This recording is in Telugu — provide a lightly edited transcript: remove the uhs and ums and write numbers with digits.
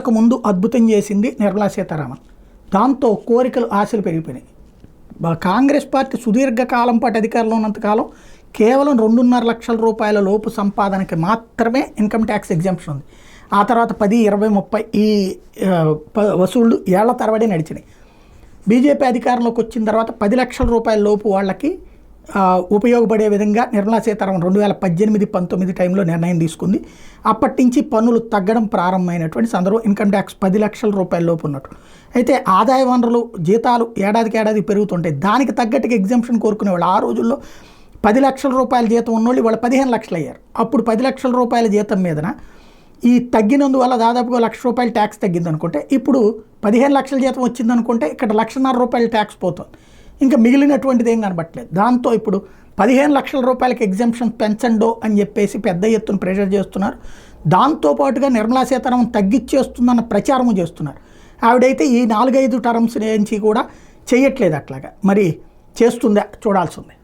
ఎన్నికలకు ముందు అద్భుతం చేసింది నిర్మలా సీతారామన్. దాంతో కోరికలు ఆశలు పెరిగిపోయినాయి. కాంగ్రెస్ పార్టీ సుదీర్ఘకాలం పాటు అధికారంలో ఉన్నంతకాలం కేవలం 2.5 లక్షల రూపాయల లోపు సంపాదనకి మాత్రమే ఇన్కమ్ ట్యాక్స్ ఎగ్జామ్షన్ ఉంది. ఆ తర్వాత 10, 20, 30 ఈ వసూళ్లు ఏళ్ల తరబడి నడిచినాయి. బీజేపీ అధికారంలోకి వచ్చిన తర్వాత 10 లక్షల రూపాయల లోపు వాళ్ళకి ఉపయోగపడే విధంగా నిర్మలా సీతారామన్ 2018-19 టైంలో నిర్ణయం తీసుకుంది. అప్పటి నుంచి పన్నులు తగ్గడం ప్రారంభమైనటువంటి సందర్భం ఇన్కమ్ ట్యాక్స్ 10 లక్షల రూపాయల లోపు ఉన్నట్టు. అయితే ఆదాయ వనరులు జీతాలు ఏడాదికి పెరుగుతుంటాయి. దానికి తగ్గట్టుగా ఎగ్జామ్షన్ కోరుకునేవాళ్ళు. ఆ రోజుల్లో 10 లక్షల రూపాయల జీతం ఉన్నోళ్ళు వాళ్ళు 15 లక్షలు అయ్యారు. అప్పుడు 10 లక్షల రూపాయల జీతం మీదన ఈ తగ్గినందువల్ల దాదాపుగా ₹1,00,000 ట్యాక్స్ తగ్గింది అనుకుంటే, ఇప్పుడు 15 లక్షల జీతం వచ్చిందనుకుంటే ఇక్కడ ₹1,50,000 ట్యాక్స్ పోతుంది. ఇంకా మిగిలినటువంటిది ఏం కనబట్టలేదు. దాంతో ఇప్పుడు 15 లక్షల రూపాయలకి ఎగ్జామ్షన్ పెంచండో అని చెప్పేసి పెద్ద ఎత్తున ప్రెషర్ చేస్తున్నారు. దాంతోపాటుగా నిర్మలా సీతారామన్ తగ్గిచ్చేస్తుందన్న ప్రచారము చేస్తున్నారు. ఆవిడైతే ఈ 4-5 టర్మ్స్ నుంచి కూడా చేయట్లేదు. అట్లాగా మరి చేస్తుందా చూడాల్సి ఉంది.